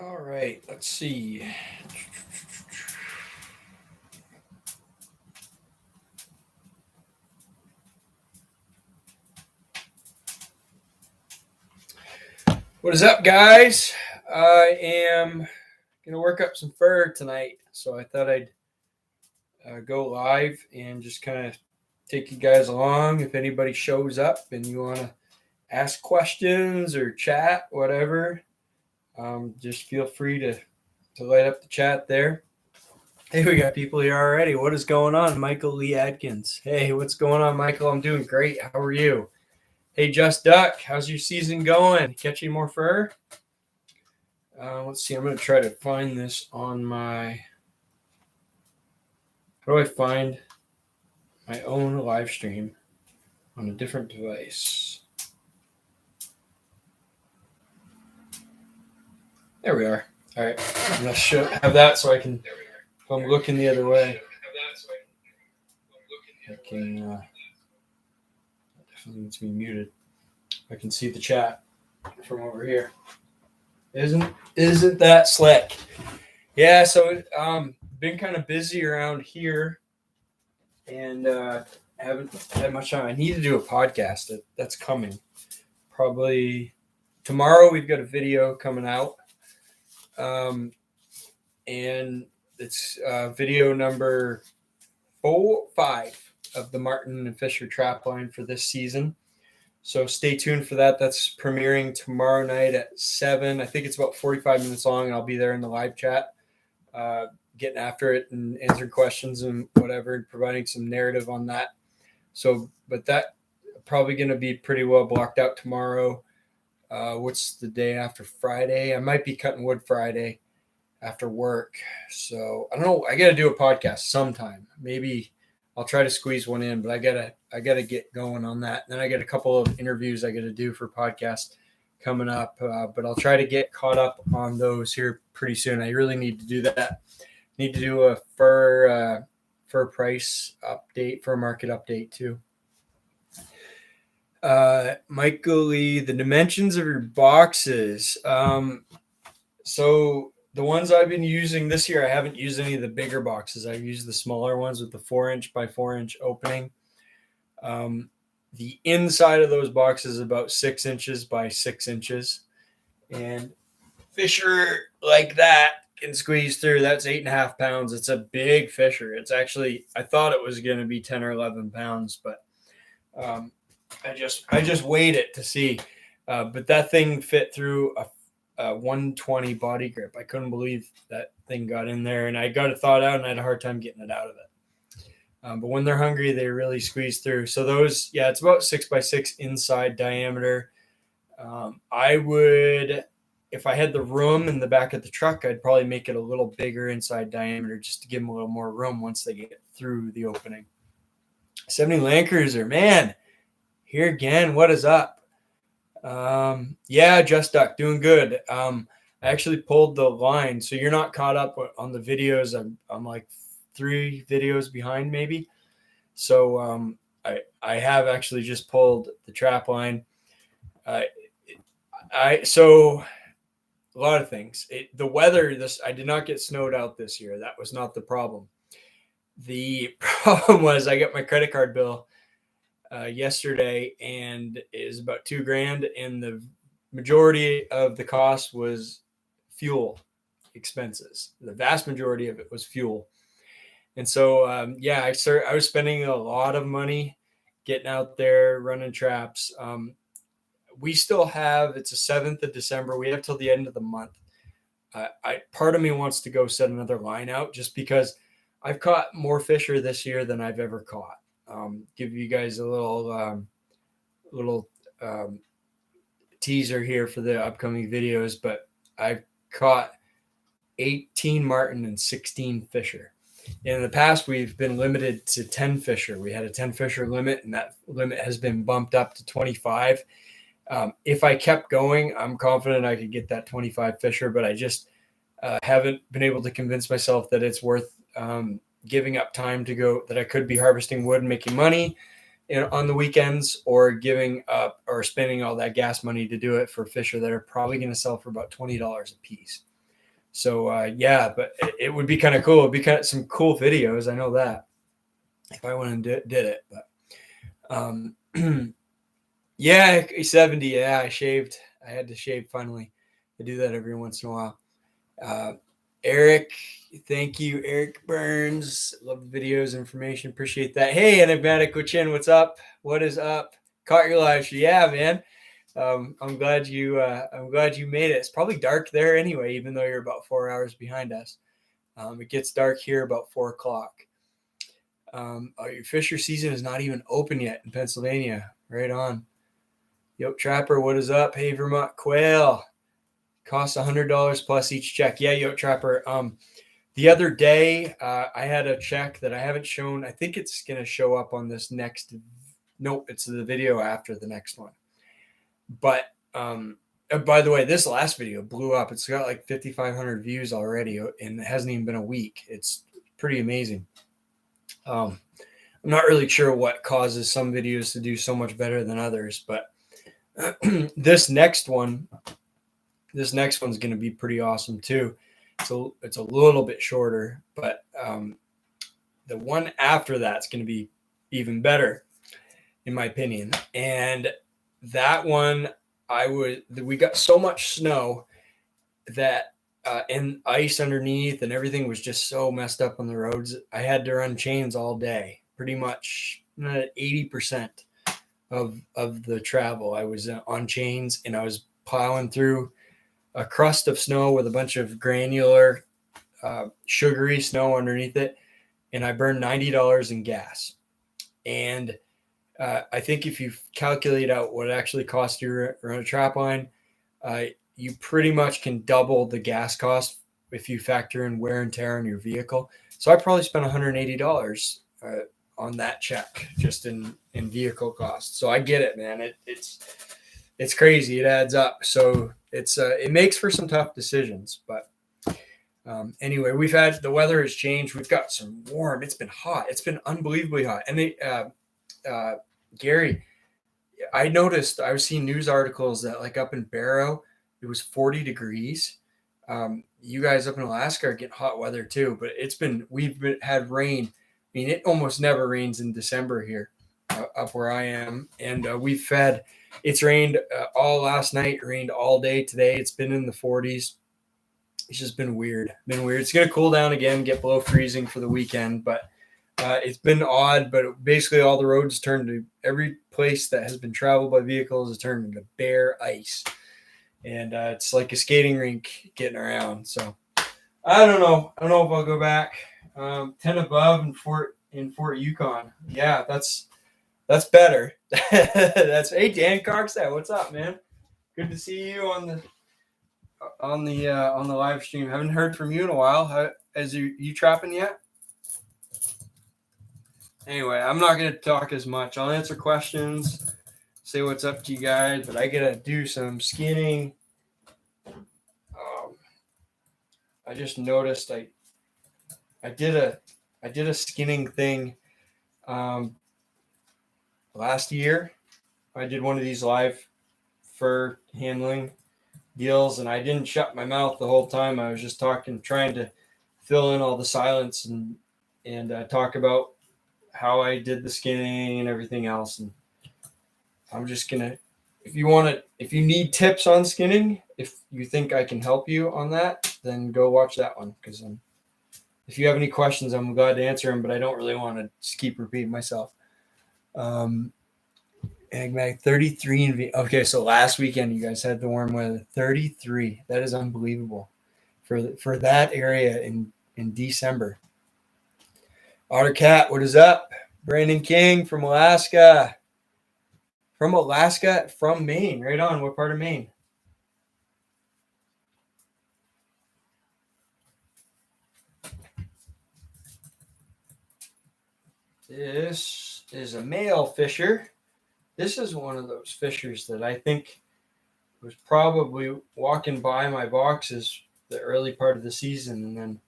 All right, let's see. What is up, guys? I am going to work up some fur tonight, so I thought I'd go live and just kind of take you guys along. If anybody shows up and you want to ask questions or chat, whatever, just feel free to light up the chat there. Hey, we got people here already. What is going on? Michael Lee Adkins. Hey, what's going on, Michael? I'm doing great. How are you? Hey, Just Duck, how's your season going? Catching more fur? Let's see. I'm going to try to find this on my. How do I find my own live stream on a different device? There we are. All right. I'm going to have that so I can. If I'm looking the other way, I can. Definitely needs to be muted. I can see the chat from over here. Isn't that slick? Yeah. So been kind of busy around here, and haven't had much time. I need to do a podcast. That's coming. Probably tomorrow. We've got a video coming out, and it's video number 5 of the Martin and Fisher trap line for this season. So stay tuned for that. That's premiering tomorrow night at 7. I think it's about 45 minutes long, and I'll be there in the live chat, getting after it and answering questions and whatever, and providing some narrative on that. So, but that probably going to be pretty well blocked out tomorrow. What's the day after Friday? I might be cutting wood Friday after work. So I don't know. I got to do a podcast sometime. Maybe I'll try to squeeze one in, but I gotta get going on that. Then I got a couple of interviews I got to do for podcast coming up, but I'll try to get caught up on those here pretty soon. I really need to do that. Need to do a fur price update, fur market update too. Michael Lee, the dimensions of your boxes. So the ones I've been using this year, I haven't used any of the bigger boxes. I've used the smaller ones with the 4-inch by 4-inch opening. The inside of those boxes is about 6 inches by 6 inches. And Fisher like that can squeeze through. That's 8.5 pounds. It's a big Fisher. It's actually, I thought it was going to be 10 or 11 pounds, but I just weighed it to see. But that thing fit through a 120 body grip. I couldn't believe that thing got in there, and I got it thawed out, and I had a hard time getting it out of it. But when they're hungry, they really squeeze through. So those, yeah, it's about 6 by 6 inside diameter. I would, if I had the room in the back of the truck, I'd probably make it a little bigger inside diameter just to give them a little more room once they get through the opening. 70 Land Cruiser, man, here again. What is up? Yeah, Just Duck, doing good. I actually pulled the line, so you're not caught up on the videos. I'm like 3 videos behind maybe. So I have actually just pulled the trap line. So a lot of things. The weather, I did not get snowed out this year. That was not the problem. The problem was I got my credit card bill yesterday, and it is about $2,000, and the majority of the cost was fuel expenses. The vast majority of it was fuel. And so I was spending a lot of money getting out there running traps. We still have, it's the 7th of December, we have till the end of the month. Part of me wants to go set another line out just because I've caught more Fisher this year than I've ever caught. Give you guys a little teaser here for the upcoming videos, but I've caught 18 marten and 16 Fisher. In the past, we've been limited to 10 Fisher. We had a 10 Fisher limit, and that limit has been bumped up to 25. If I kept going, I'm confident I could get that 25 Fisher, but I just haven't been able to convince myself that it's worth giving up time to go, that I could be harvesting wood and making money on the weekends, or giving up or spending all that gas money to do it for Fisher that are probably going to sell for about $20 a piece. So yeah, but it would be kind of cool. It'd be kind of some cool videos. I know that if I went and did it. But yeah, 70. Yeah, I shaved. I had to shave finally. I do that every once in a while. Eric, thank you, Eric Burns. Love the videos, information. Appreciate that. Hey, Enigmatic Chin, what's up? What is up? Caught your live stream. Yeah, man. I'm glad you made it. It's probably dark there anyway, even though you're about 4 hours behind us. It gets dark here about 4 o'clock. Your fisher season is not even open yet in Pennsylvania. Right on. Yoke Trapper, what is up? Hey, Vermont Quail. Costs $100 plus each check. Yeah, Yoke Trapper. The other day, I had a check that I haven't shown. I think it's going to show up on this next. Nope, it's the video after the next one. But by the way, this last video blew up. It's got like 5,500 views already, and it hasn't even been a week. It's pretty amazing. I'm not really sure what causes some videos to do so much better than others, but this next one's going to be pretty awesome too. So it's a little bit shorter, but the one after that's going to be even better, in my opinion. And that one, we got so much snow that and ice underneath, and everything was just so messed up on the roads. I had to run chains all day, pretty much 80% of the travel. I was on chains, and I was plowing through a crust of snow with a bunch of granular, sugary snow underneath it, and I burned $90 in gas. And I think if you calculate out what it actually costs you to run a trap line, you pretty much can double the gas cost if you factor in wear and tear on your vehicle. So I probably spent $180 on that check just in vehicle costs. So I get it, man. It's crazy. It adds up. So it makes for some tough decisions. But anyway, the weather has changed. We've got some warm. It's been hot. It's been unbelievably hot. And Gary, I noticed, I was seeing news articles that like up in Barrow, it was 40 degrees. You guys up in Alaska are getting hot weather too, but we've had rain. I mean, it almost never rains in December here up where I am. And it's rained all last night, rained all day today. It's been in the 40s. It's just been weird. It's going to cool down again, get below freezing for the weekend, but it's been odd. But basically all the roads turned to, every place that has been traveled by vehicles has turned into bare ice. And it's like a skating rink getting around. So I don't know. I don't know if I'll go back. 10 above in Fort Yukon. Yeah, that's better. Hey, Dan Carkstad, what's up, man? Good to see you on the live stream. Haven't heard from you in a while. You trapping yet? Anyway, I'm not going to talk as much. I'll answer questions, say what's up to you guys, but I got to do some skinning. I just noticed I did a skinning thing last year. I did one of these live fur handling deals, and I didn't shut my mouth the whole time. I was just talking, trying to fill in all the silence and talk about how I did the skinning and everything else. And I'm just gonna, if you need tips on skinning, if you think I can help you on that, then go watch that one. Because if you have any questions, I'm glad to answer them, but I don't really want to just keep repeating myself. Enigmatic 33 okay, so last weekend you guys had the warm weather. 33. That is unbelievable for that area in December. Otter Cat, what is up? Brandon King from Alaska. From Maine. Right on. What part of Maine? This is a male fisher. This is one of those fishers that I think was probably walking by my boxes the early part of the season, and then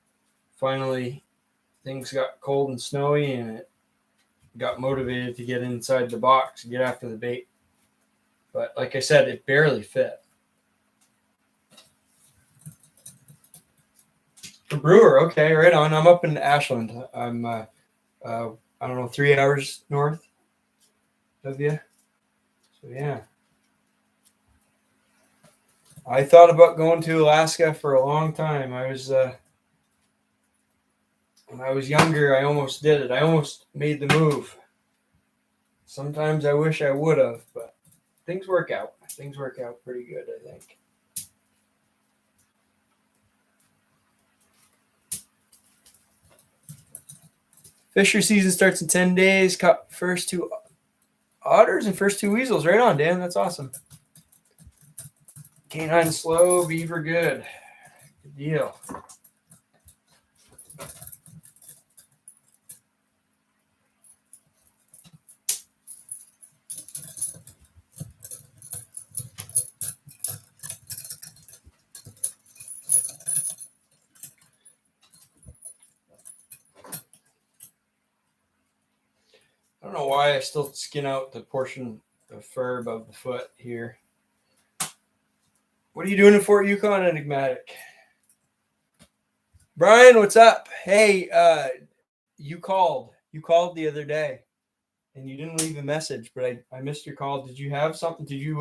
finally things got cold and snowy, and it got motivated to get inside the box and get after the bait. But like I said, it barely fit. for Brewer. Okay, right on. I'm up in Ashland. I'm I don't know, 3 hours north of you. So yeah. I thought about going to Alaska for a long time. I was when I was younger, I almost did it. I almost made the move. Sometimes I wish I would have, but things work out. Things work out pretty good, I think. Fisher season starts in 10 days. Caught first 2 otters and first 2 weasels. Right on, Dan. That's awesome. Canine slow, beaver good. Good deal. I don't know why I still skin out the portion of fur above the foot here. What are you doing in Fort Yukon, Enigmatic? Brian, what's up? Hey, you called. You called the other day, and you didn't leave a message, but I missed your call. Did you have something? Did you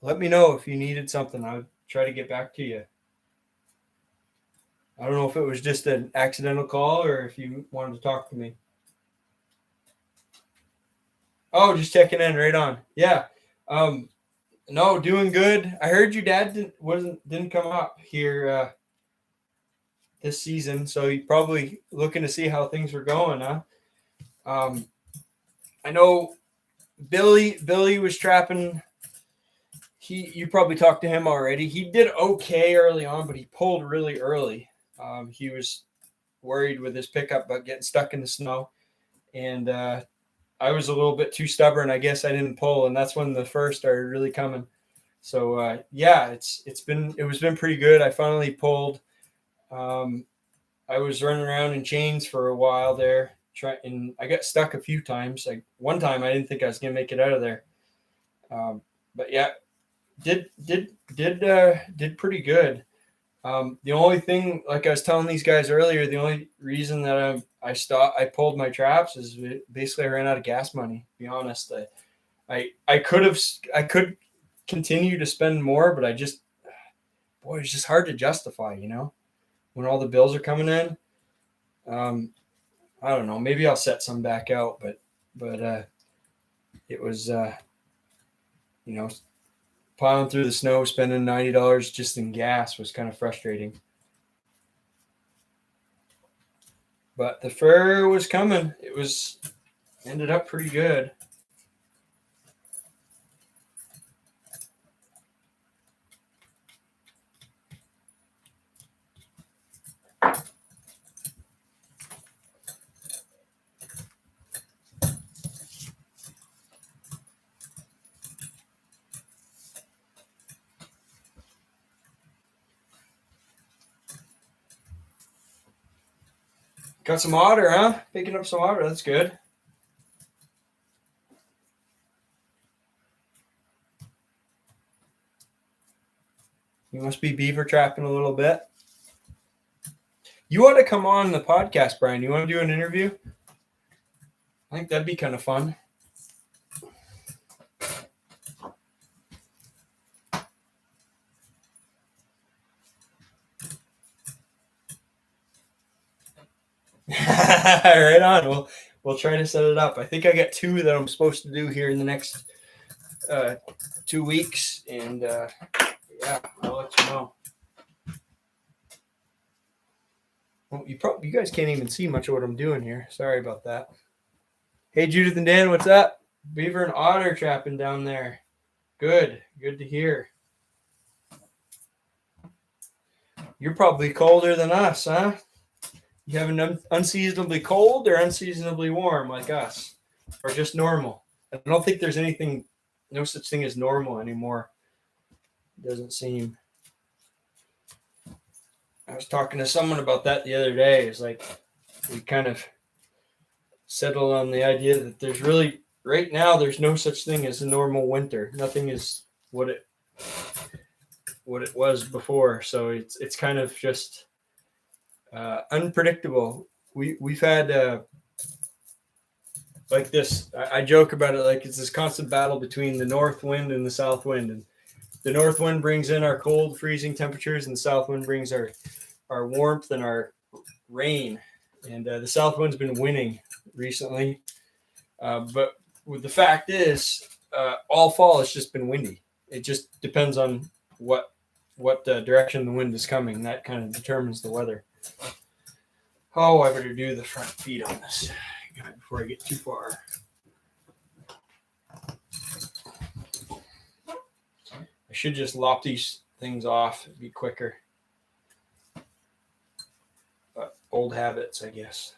let me know if you needed something? I'll try to get back to you. I don't know if it was just an accidental call or if you wanted to talk to me. Oh, just checking in. Right on. Yeah. No, doing good. I heard your dad didn't come up here this season, so you're probably looking to see how things were going, huh? I know Billy was trapping. You probably talked to him already. He did okay early on, but he pulled really early. He was worried with his pickup about getting stuck in the snow, and I was a little bit too stubborn. I guess I didn't pull, and that's when the fur started really coming. So yeah, it's been pretty good. I finally pulled. I was running around in chains for a while there, and I got stuck a few times. Like one time, I didn't think I was gonna make it out of there. But yeah, did pretty good. The only thing, like I was telling these guys earlier, the only reason that I pulled my traps is basically I ran out of gas money. To be honest, I could continue to spend more, but it's just hard to justify, when all the bills are coming in. I don't know. Maybe I'll set some back out, but it was piling through the snow, spending $90 just in gas was kind of frustrating. But the fur was coming. Ended up pretty good. Got some otter, huh? Picking up some otter. That's good. You must be beaver trapping a little bit. You want to come on the podcast, Brian? You want to do an interview? I think that'd be kind of fun. Right on. We'll try to set it up. I think I got 2 that I'm supposed to do here in the next 2 weeks, and yeah, I'll let you know. Well, you guys can't even see much of what I'm doing here. Sorry about that. Hey, Judith and Dan, what's up? Beaver and otter trapping down there. Good to hear. You're probably colder than us, huh? You have an unseasonably cold or unseasonably warm like us, or just normal? I don't think there's no such thing as normal anymore. It doesn't seem. I was talking to someone about that the other day. It's like we kind of settled on the idea that there's really, right now, there's no such thing as a normal winter. Nothing is what it what it was before. So it's kind of just unpredictable. We've had like this. I joke about it like it's this constant battle between the north wind and the south wind, and the north wind brings in our cold, freezing temperatures, and the south wind brings our warmth and our rain. And the south wind's been winning recently, but the fact is, all fall it's just been windy. It just depends on what direction the wind is coming. That kind of determines the weather. Oh, I better do the front feet on this guy before I get too far. I should just lop these things off. It'd be quicker. But old habits, I guess.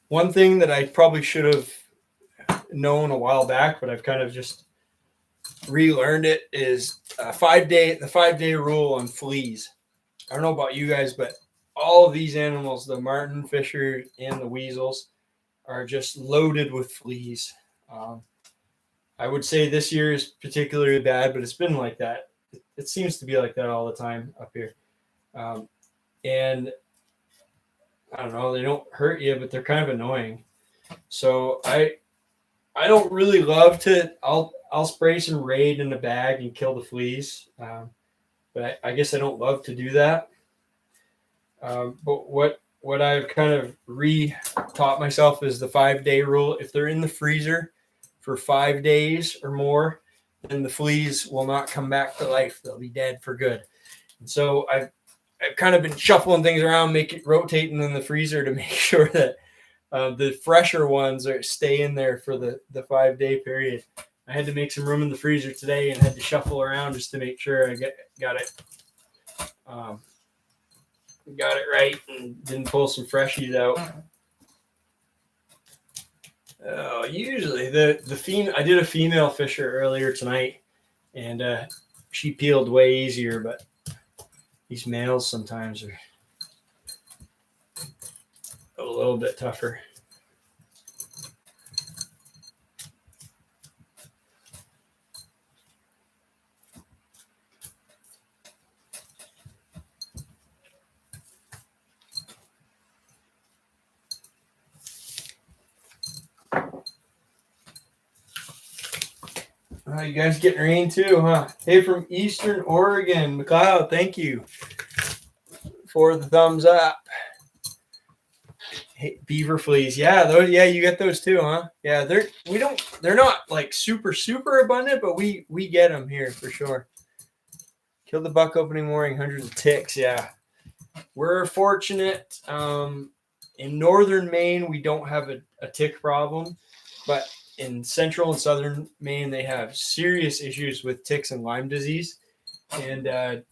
One thing that I probably should have known a while back, but I've kind of just relearned it, is the 5-day rule on fleas. I don't know about you guys, but all of these animals, the marten, fisher, and the weasels, are just loaded with fleas. I would say this year is particularly bad, but it's been like that. It seems to be like that all the time up here. And I don't know, they don't hurt you, but they're kind of annoying. So I don't really love to. I'll spray some Raid in a bag and kill the fleas, but I guess I don't love to do that. But what I've kind of re-taught myself is the 5-day rule. If they're in the freezer for 5 days or more, then the fleas will not come back to life. They'll be dead for good. And so I've kind of been shuffling things around, rotating in the freezer to make sure that the fresher ones stay in there for the 5-day period. I had to make some room in the freezer today and had to shuffle around just to make sure I got it right and didn't pull some freshies out. Usually I did a female fisher earlier tonight, and she peeled way easier, but these males sometimes are a little bit tougher. Oh, you guys getting rain too, huh? Hey, from Eastern Oregon, McLeod, thank you for the thumbs up. Hey, beaver fleas, yeah, you get those too, huh? Yeah, they're not like super abundant, but we get them here for sure. Kill the buck opening morning, hundreds of ticks. Yeah, we're fortunate. In northern Maine, we don't have a tick problem, but in central and southern Maine, they have serious issues with ticks and Lyme disease. And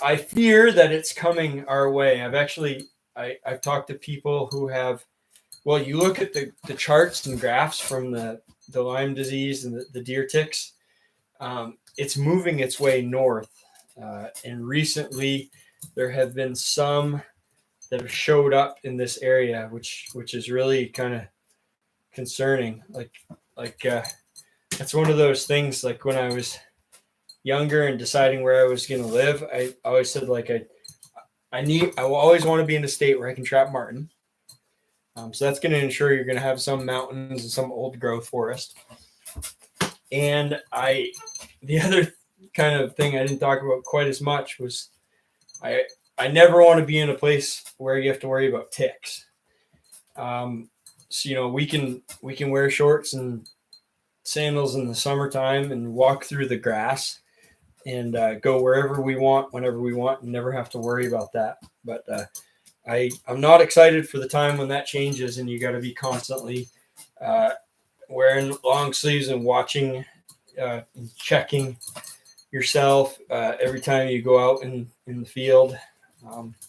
I fear that it's coming our way. I've talked to people who have, well, you look at the charts and graphs from the Lyme disease and the deer ticks, it's moving its way north. And recently there have been some that have showed up in this area, which is really kind of concerning. Like that's one of those things. Like when I was younger and deciding where I was going to live, I always said like I will always want to be in a state where I can trap marten. So that's going to ensure you're going to have some mountains and some old growth forest. And the other kind of thing I didn't talk about quite as much was I never want to be in a place where you have to worry about ticks. So we can wear shorts and sandals in the summertime and walk through the grass and go wherever we want, whenever we want, and never have to worry about that. But I'm not excited for the time when that changes and you got to be constantly wearing long sleeves and watching and checking yourself every time you go out in the field. Not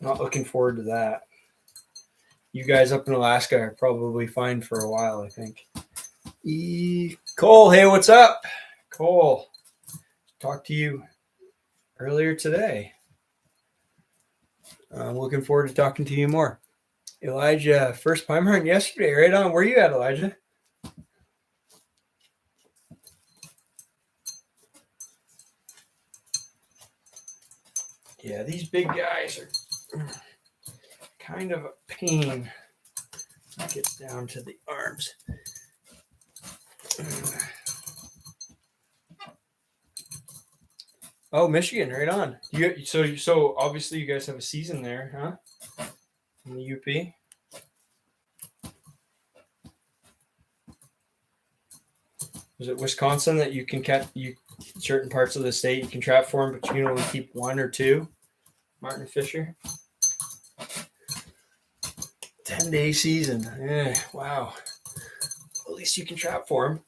looking forward to that. You guys up in Alaska are probably fine for a while, I think. Cole, hey, what's up? Cole, talked to you earlier today. I'm looking forward to talking to you more. Elijah, first pine marten yesterday. Right on. Where you at, Elijah? Yeah, these big guys are kind of a pain. It gets down to the arms. Oh, Michigan, right on. So obviously you guys have a season there, huh? In the UP. Is it Wisconsin that you can catch certain parts of the state you can trap for them, but you can only keep one or two marten fisher? 10-day season. Yeah, wow. At least you can trap for them.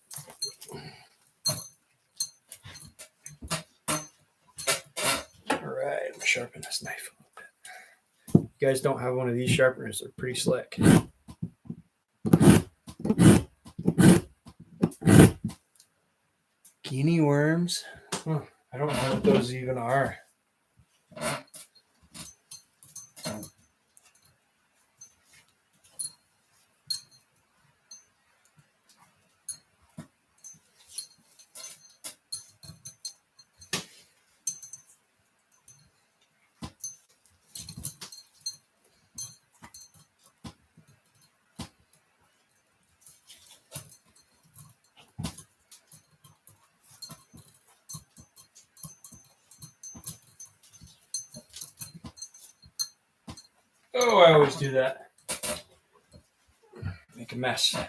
All right, I'm gonna sharpen this knife a little bit. You guys don't have one of these sharpeners? They're pretty slick. Guinea worms. Huh. I don't know what those even are. Oh, I always do that. Make a mess. If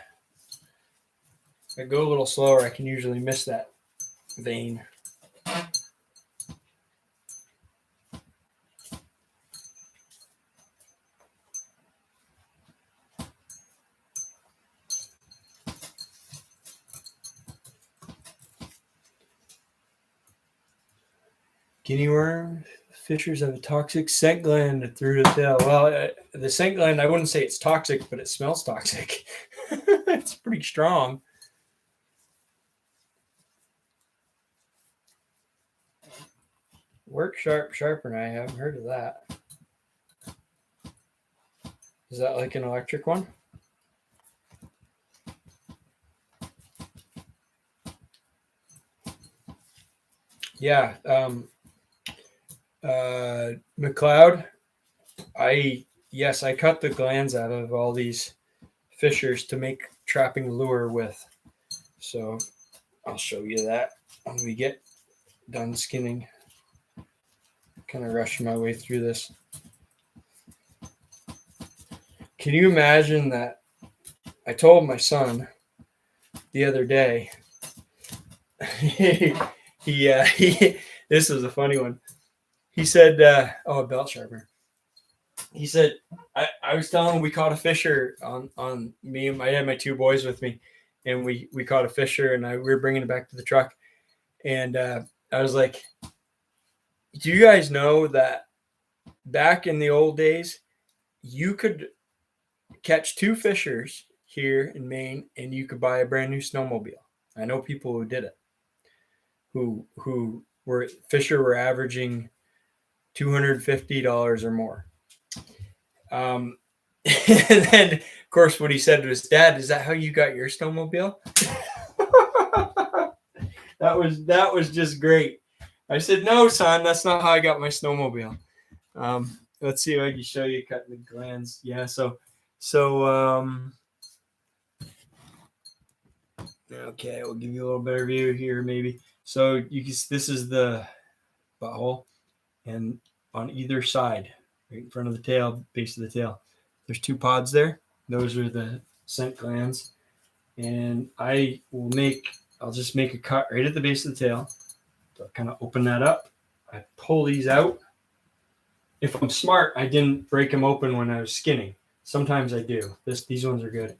I go a little slower, I can usually miss that vein. Guinea worm fishers have a toxic scent gland through the tail. Well, the scent gland, I wouldn't say it's toxic, but it smells toxic. It's pretty strong. Work sharp sharpener. I haven't heard of that. Is that like an electric one? Yeah. McLeod, I cut the glands out of all these fishers to make trapping lure with. So I'll show you that when we get done skinning. Kind of rushing my way through this. Can you imagine that? I told my son the other day. This was a funny one. He said, a belt sharpener. He said, I was telling him we caught a fisher on me and I had my two boys with me, and we caught a fisher, and we were bringing it back to the truck, and I was like, do you guys know that back in the old days, you could catch two fishers here in Maine and you could buy a brand new snowmobile? I know people who did it, who were averaging $250 or more. And then, of course, what he said to his dad, is that how you got your snowmobile? That was just great. I said, no, son, that's not how I got my snowmobile. Let's see if I can show you cutting the glands. Yeah, okay, we'll give you a little better view here, maybe. So this is the butthole, and on either side, right in front of the tail, base of the tail, there's two pods there. Those are the scent glands, and I'll just make a cut right at the base of the tail. So I kind of open that up. I pull these out. If I'm smart, I didn't break them open when I was skinning. Sometimes I do. These ones are good.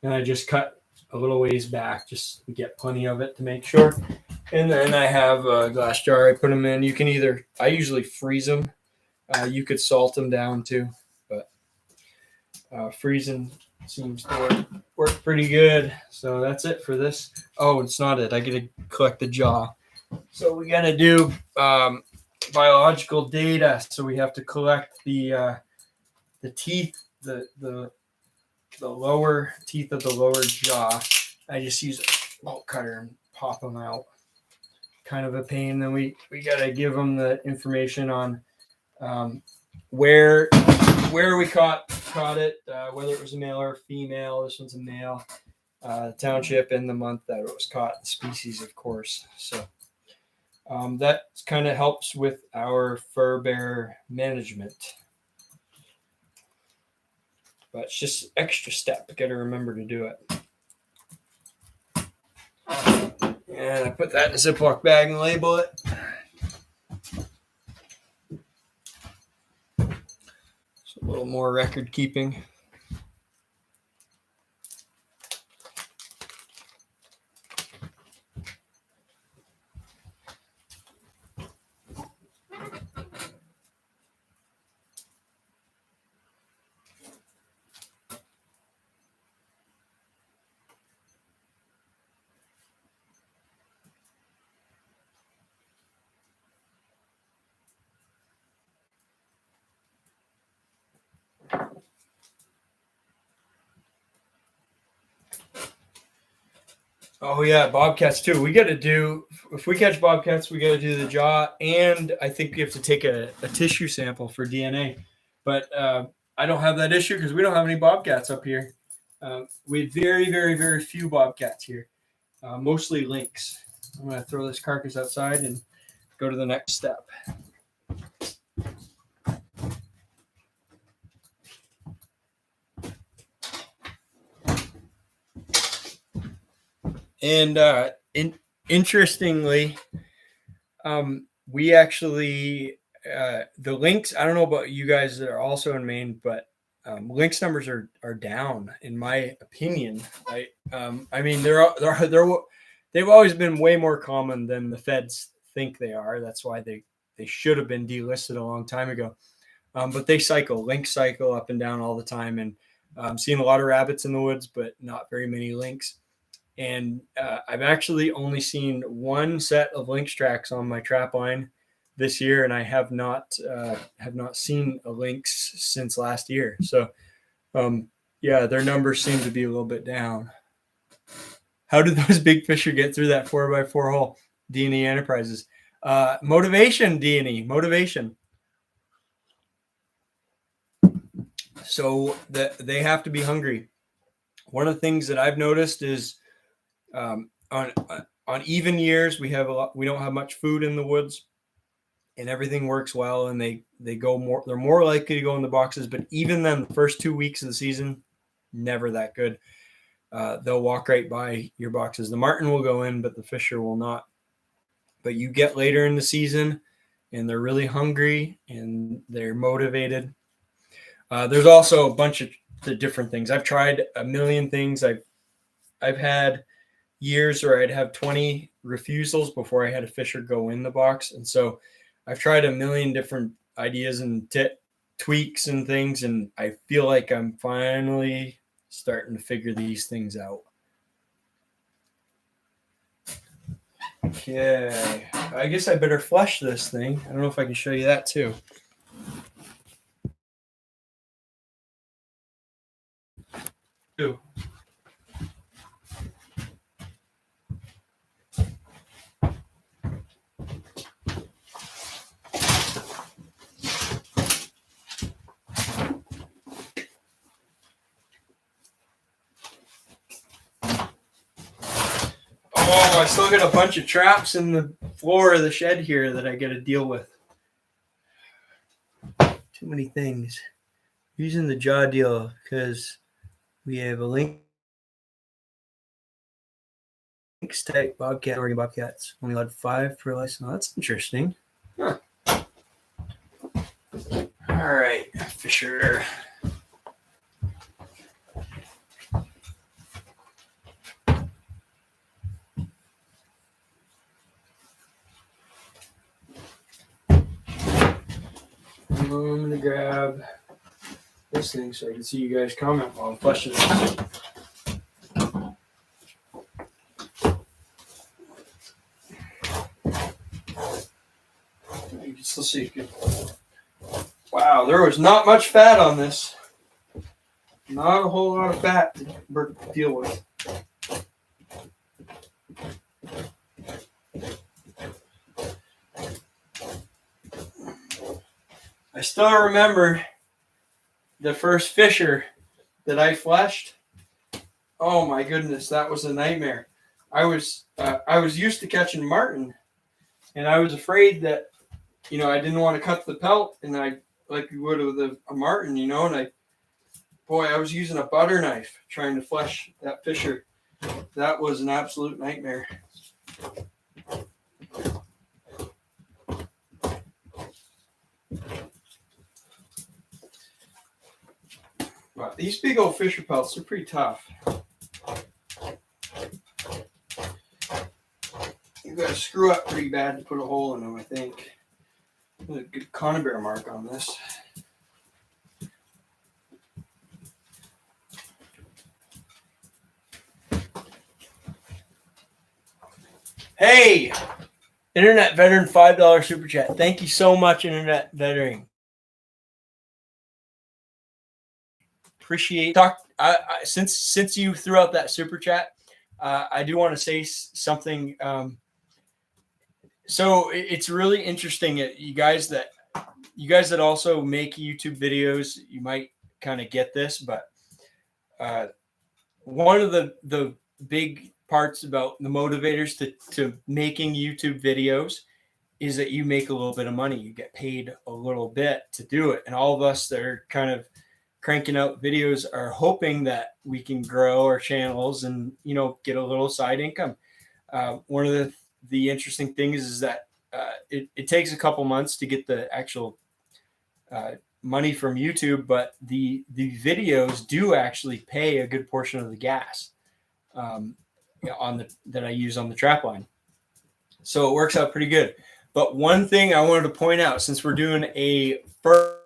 And I just cut a little ways back, just to get plenty of it to make sure. And then I have a glass jar. I put them in. I usually freeze them. You could salt them down too, but freezing seems to work pretty good. So that's it for this. Oh, it's not it. I get to collect the jaw. So we got to do biological data. So we have to collect the teeth, the lower teeth of the lower jaw. I just use a bolt cutter and pop them out. Kind of a pain. Then we got to give them the information on where we caught it, whether it was a male or a female. This one's a male. Township and the month that it was caught, the species, of course. So that kind of helps with our fur bear management. But it's just an extra step. Got to remember to do it. And I put that in a Ziploc bag and label it. So a little more record keeping. Oh yeah, bobcats too. We got to do, if we catch bobcats, we got to do the jaw, and I think we have to take a tissue sample for DNA. But I don't have that issue because we don't have any bobcats up here. We have very, very, very few bobcats here, mostly lynx. I'm going to throw this carcass outside and go to the next step. And interestingly, we actually, the lynx, I don't know about you guys that are also in Maine, but lynx numbers are down, in my opinion. I mean, they've always been way more common than the feds think they are. That's why they should have been delisted a long time ago. But they lynx cycle up and down all the time. And I'm seeing a lot of rabbits in the woods, but not very many lynx. And I've actually only seen one set of lynx tracks on my trap line this year, and I have not seen a lynx since last year. So, yeah, their numbers seem to be a little bit down. How did those big fisher get through that 4x4 hole? D&E Enterprises. Motivation, D&E, motivation. So they have to be hungry. One of the things that I've noticed is on even years, we don't have much food in the woods, and everything works well, and they're more likely to go in the boxes. But even then, the first 2 weeks of the season, never that good. They'll walk right by your boxes. The marten will go in, but the fisher will not. But you get later in the season, and they're really hungry and they're motivated. There's also a bunch of the different things. I've tried a million things. I've had years where I'd have 20 refusals before I had a fisher go in the box. And so I've tried a million different ideas and tweaks and things, and I feel like I'm finally starting to figure these things out. Okay, I guess I better flush this thing. I don't know if I can show you that too. Ooh. Oh, I still got a bunch of traps in the floor of the shed here that I got to deal with. Too many things. Using the jaw deal because we have a lynx type bobcat, Oregon bobcats. Only allowed 5 per license. Oh, that's interesting. Huh. All right, fisher. I'm going to grab this thing so I can see you guys comment while I'm flushing it. You can still see it. Wow, there was not much fat on this. Not a whole lot of fat to deal with. I still remember the first fisher that I flushed. Oh my goodness, that was a nightmare. I was used to catching marten, and I was afraid that, you know, I didn't want to cut the pelt, and I like you would with a marten, you know, and I was using a butter knife trying to flush that fisher. That was an absolute nightmare. But these big old fisher pelts are pretty tough. You've got to screw up pretty bad to put a hole in them, I think. There's a good conibear mark on this. Hey, Internet Veteran $5 super chat. Thank you so much, Internet Veteran. Appreciate talk. Since you threw out that super chat, I do want to say something. So it's really interesting. You guys that also make YouTube videos, you might kind of get this, but one of the big parts about the motivators to making YouTube videos is that you make a little bit of money. You get paid a little bit to do it. And all of us that are kind of cranking out videos are hoping that we can grow our channels and, you know, get a little side income. One of the interesting things is that it takes a couple months to get the actual money from YouTube, but the videos do actually pay a good portion of the gas that I use on the trap line. So it works out pretty good. But one thing I wanted to point out, since we're doing a fur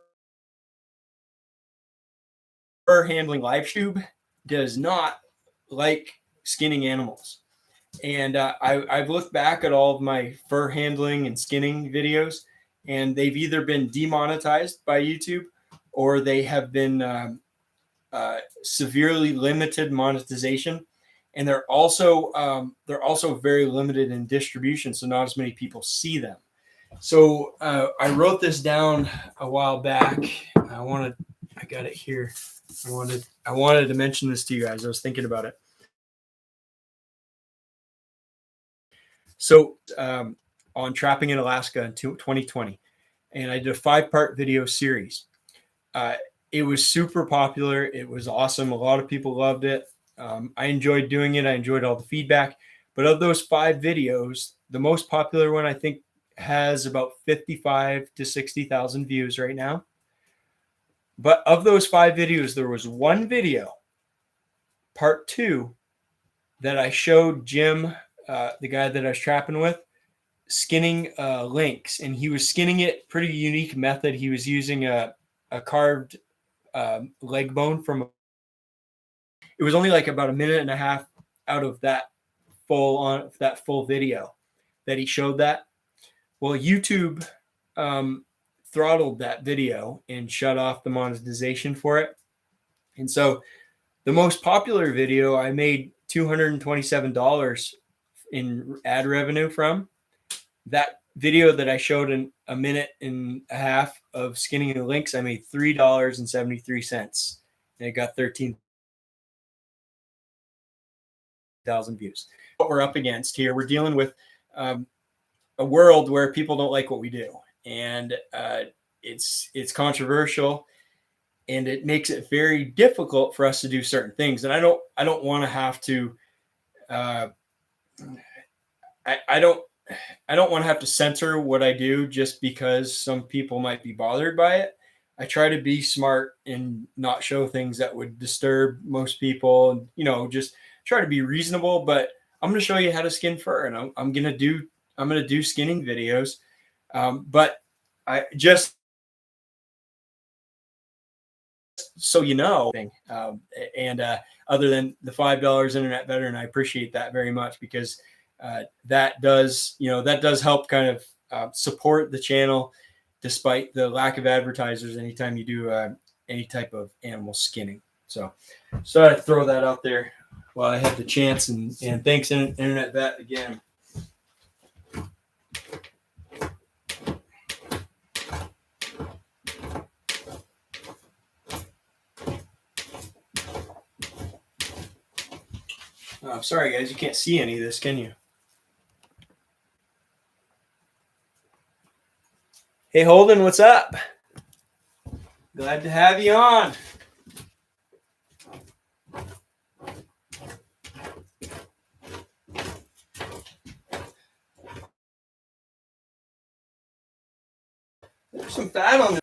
handling live tube, does not like skinning animals. And I've looked back at all of my fur handling and skinning videos, and they've either been demonetized by YouTube or they have been severely limited monetization. And they're also very limited in distribution, so not as many people see them. So I wrote this down a while back. I got it here. I wanted to mention this to you guys. I was thinking about it. So on trapping in Alaska in 2020, and I did a 5-part video series. It was super popular. It was awesome. A lot of people loved it. I enjoyed doing it. I enjoyed all the feedback. But of those 5 videos, the most popular one I think has about 55 to 60,000 views right now. But of those 5 videos, there was one video, part 2, that I showed Jim, the guy that I was trapping with, skinning lynx, and he was skinning it pretty unique method. He was using a carved leg bone from. It was only like about a minute and a half out of that full video that he showed that. Well, YouTube throttled that video and shut off the monetization for it. And so the most popular video I made $227 in ad revenue from. That video that I showed in a minute and a half of skinning the lynx, I made $3.73, and it got 13,000 views. What we're up against here, we're dealing with a world where people don't like what we do, and it's controversial, and it makes it very difficult for us to do certain things. And I don't want to have to. I don't want to have to censor what I do just because some people might be bothered by it. I try to be smart and not show things that would disturb most people, and, you know, just try to be reasonable. But I'm going to show you how to skin fur, and I'm going to do skinning videos. But I just so you know. And other than the $5 internet veteran, I appreciate that very much, because that does help kind of support the channel despite the lack of advertisers anytime you do any type of animal skinning. So I throw that out there while I have the chance, and thanks internet vet again. Oh, sorry guys, you can't see any of this, can you? Hey Holden, what's up? Glad to have you on. There's some fat on there.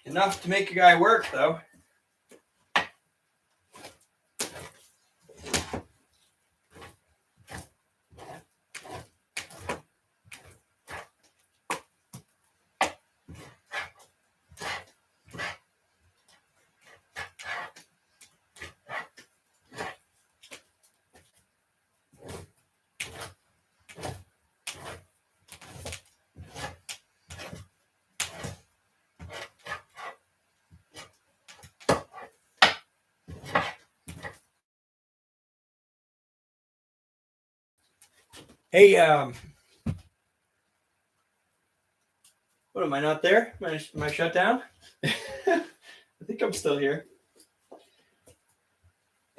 Enough to make a guy work, though. Hey, what, am I not there? Am I shut down? I think I'm still here.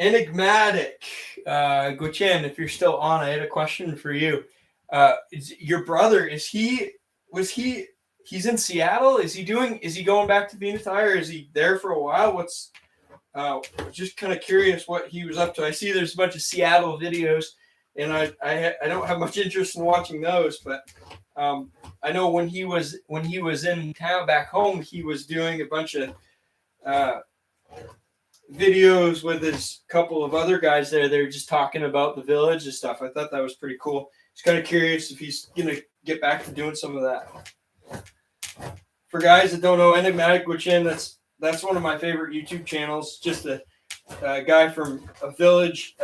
Enigmatic. Guchen, if you're still on, I had a question for you. Your brother, he's in Seattle? Is he going back to Veneti, or is he there for a while? Just kind of curious what he was up to. I see there's a bunch of Seattle videos, and I don't have much interest in watching those, but I know when he was in town back home, he was doing a bunch of videos with his couple of other guys there. They're just talking about the village and stuff. I thought that was pretty cool. Just kind of curious if he's gonna get back to doing some of that. For guys that don't know, Enigmatic Guchen, that's one of my favorite YouTube channels. Just a guy from a village,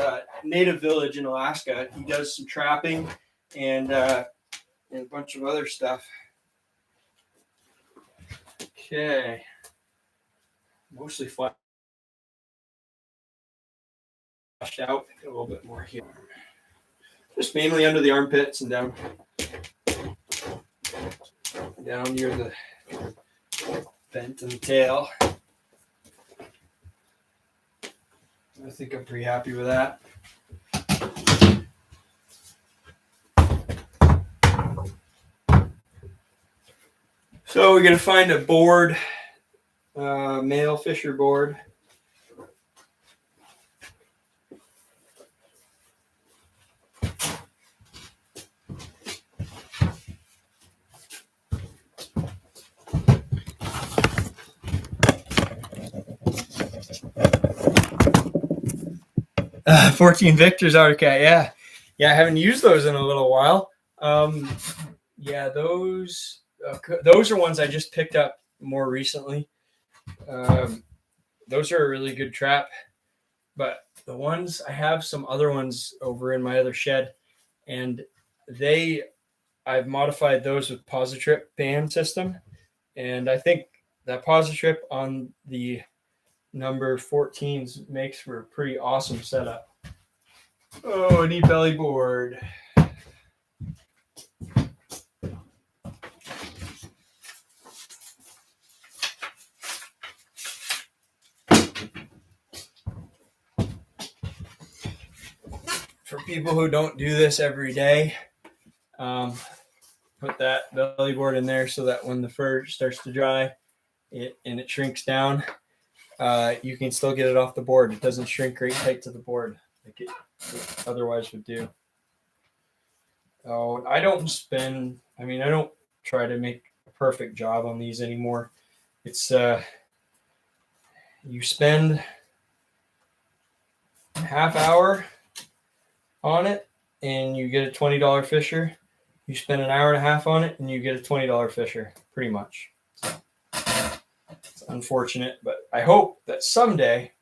native village in Alaska. He does some trapping and a bunch of other stuff. Okay, mostly flat. Out a little bit more here, just mainly under the armpits and down near the vent and the tail. I think I'm pretty happy with that. So we're gonna find a board, male fisher board. 14 Victor's RK. Yeah. I haven't used those in a little while. Yeah, those are ones I just picked up more recently. Those are a really good trap. But the ones, I have some other ones over in my other shed, and I've modified those with Positrip band system. And I think that Positrip on the number 14s makes for a pretty awesome setup. Oh, I need belly board. For people who don't do this every day, put that belly board in there so that when the fur starts to dry and it shrinks down, you can still get it off the board. It doesn't shrink right tight to the board like it otherwise would do. Oh, I don't try to make a perfect job on these anymore. It's you spend a half hour on it and you get a $20 fisher. You spend an hour and a half on it and you get a $20 fisher, pretty much. So, it's unfortunate, but I hope that someday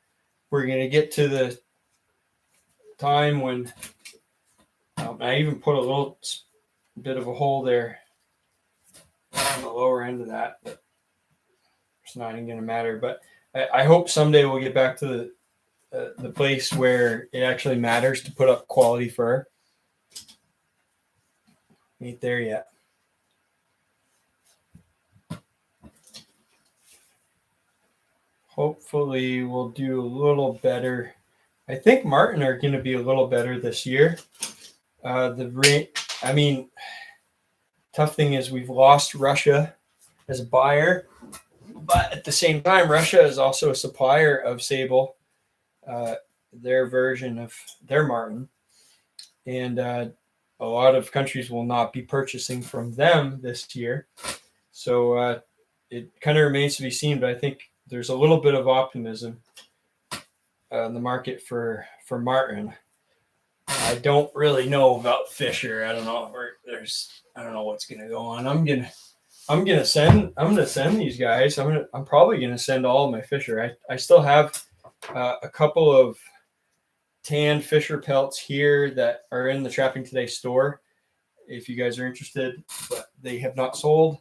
we're going to get to the time when I even put a little bit of a hole there on the lower end of that, but it's not even going to matter. But I hope someday we'll get back to the place where it actually matters to put up quality fur. Ain't there yet. Hopefully we'll do a little better. I think marten are going to be a little better this year. Tough thing is we've lost Russia as a buyer, but at the same time, Russia is also a supplier of sable, their version of their marten, and a lot of countries will not be purchasing from them this year. So it kind of remains to be seen, but I think there's a little bit of optimism in the market for marten. I don't really know about fisher. I don't know what's gonna go on. I'm gonna send these guys. I'm probably gonna send all of my fisher. I still have a couple of tanned fisher pelts here that are in the Trapping Today store if you guys are interested, but they have not sold.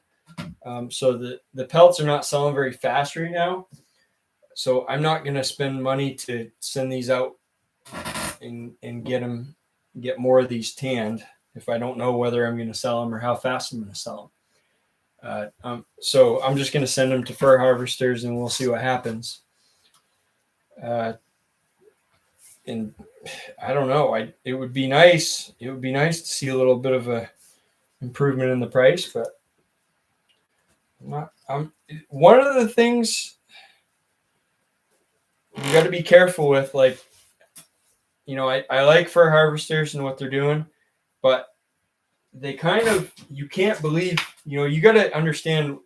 So the pelts are not selling very fast right now. So I'm not going to spend money to send these out and get more of these tanned if I don't know whether I'm going to sell them or how fast I'm going to sell them. So I'm just going to send them to fur harvesters and we'll see what happens. And I don't know. It would be nice. It would be nice to see a little bit of a improvement in the price, but one of the things you got to be careful with, like, I like fur harvesters and what they're doing, but they you can't believe, you got to understand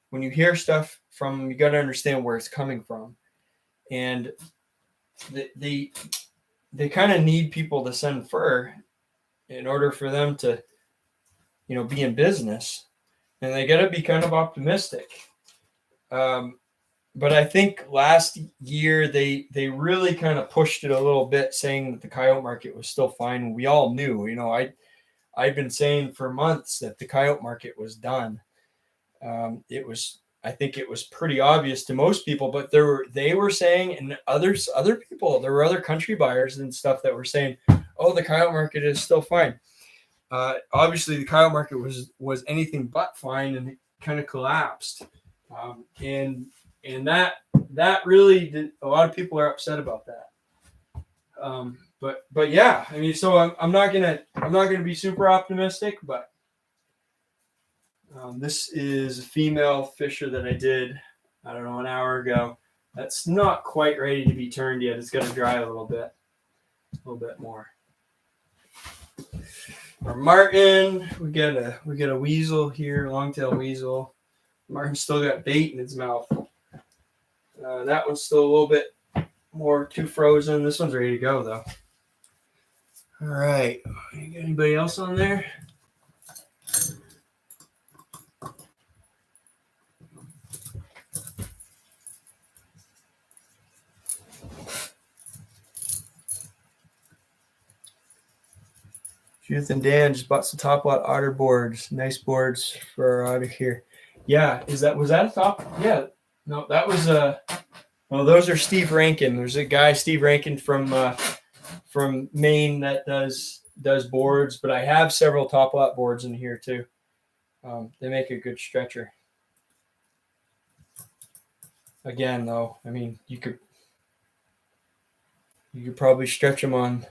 when you hear stuff from them, you got to understand where it's coming from. And they kind of need people to send fur in order for them to, be in business, and they got to be kind of optimistic. But I think last year they really kind of pushed it a little bit, saying that the coyote market was still fine. We all knew, I've been saying for months that the coyote market was done. I think it was pretty obvious to most people, but they were saying, and other people, there were other country buyers and stuff that were saying, oh, the coyote market is still fine. Obviously the coyote market was anything but fine, and it kind of collapsed. And that really did, a lot of people are upset about that. But yeah, so I'm not gonna be super optimistic, but this is a female fisher that I did, I don't know, an hour ago. That's not quite ready to be turned yet. It's got to dry a little bit more. Our marten, we got a weasel here, long-tail weasel. Marten's still got bait in its mouth. That one's still a little bit more too frozen. This one's ready to go though. All right, anybody else on there? Judith and Dan just bought some Top Lot otter boards. Nice boards for our otter here. Yeah, was that a top? Yeah, no, that was well, those are Steve Rankin. There's a guy, Steve Rankin from Maine, that does boards, but I have several Top Lot boards in here too. They make a good stretcher. Again, though, you could probably stretch them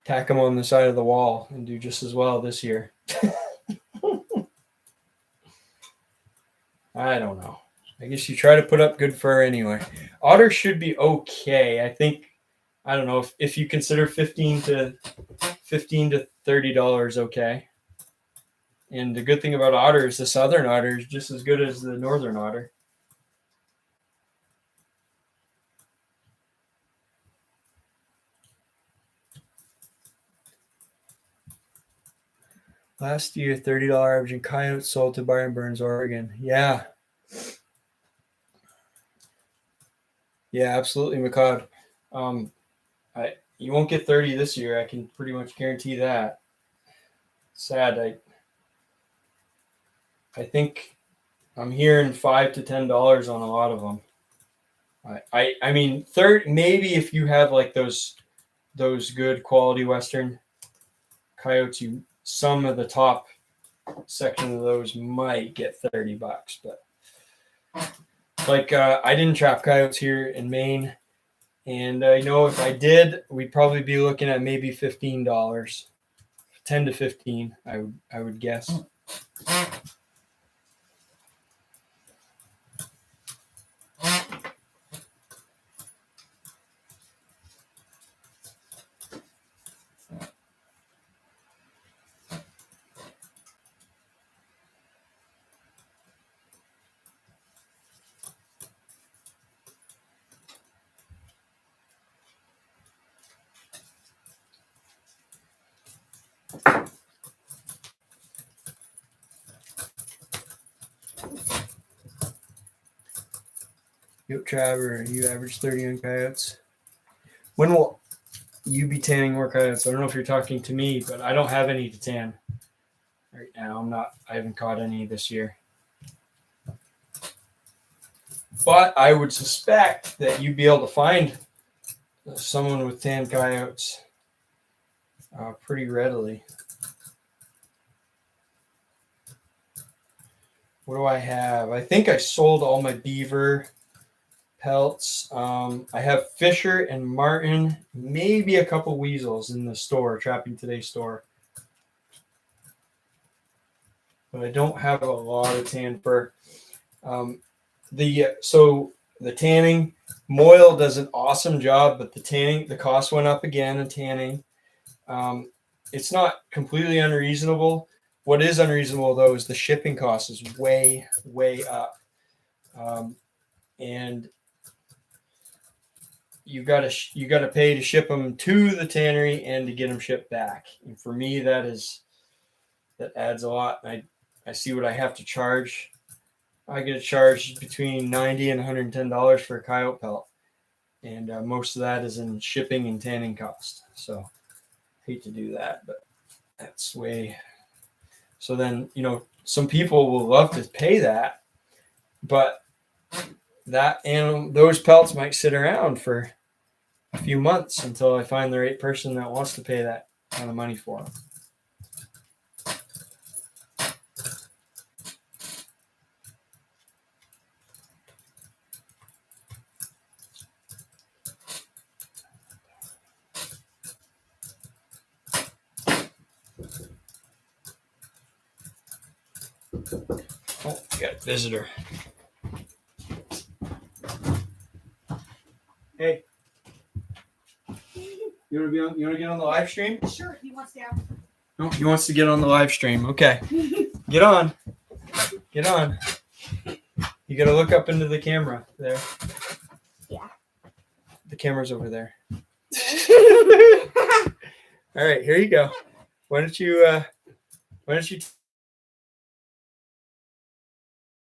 tack them on the side of the wall and do just as well this year. I don't know. I guess you try to put up good fur anyway. Otter should be okay. I think, I don't know, if you consider $15 to $30 okay. And the good thing about otter is the southern otter is just as good as the northern otter. Last year, $30 averaging coyotes sold to Byron Burns, Oregon. Yeah. Yeah, absolutely, McCloud. You won't get 30 this year. I can pretty much guarantee that. Sad. I think I'm hearing $5 to $10 on a lot of them. I mean, maybe if you have like those good quality Western coyotes, some of the top section of those might get $30, but like I didn't trap coyotes here in Maine, and if I did, we'd probably be looking at maybe $15, 10 to 15. I would guess. Yo, Trevor, you average 30 on coyotes. When will you be tanning more coyotes? I don't know if you're talking to me, but I don't have any to tan right now. I haven't caught any this year. But I would suspect that you'd be able to find someone with tan coyotes pretty readily. What do I have? I think I sold all my beaver pelts. I have Fisher and Martin, maybe a couple weasels in the store, Trapping Today store. But I don't have a lot of tan fur. The tanning, Moyle does an awesome job, but the cost went up again in tanning. It's not completely unreasonable. What is unreasonable though is the shipping cost is way, way up. And you gotta pay to ship them to the tannery and to get them shipped back. And for me, that adds a lot. I see what I have to charge. I get charged between $90 and $110 for a coyote pelt, and most of that is in shipping and tanning cost. So I hate to do that, but that's way. So then some people will love to pay that, but those pelts might sit around for a few months until I find the right person that wants to pay that kind of money for them. Oh, we got a visitor. Hey. You want to get on the live stream? Sure, he wants to. No, he wants to get on the live stream. Okay. Get on. Get on. You got to look up into the camera there. Yeah. The camera's over there. All right, here you go. Why don't you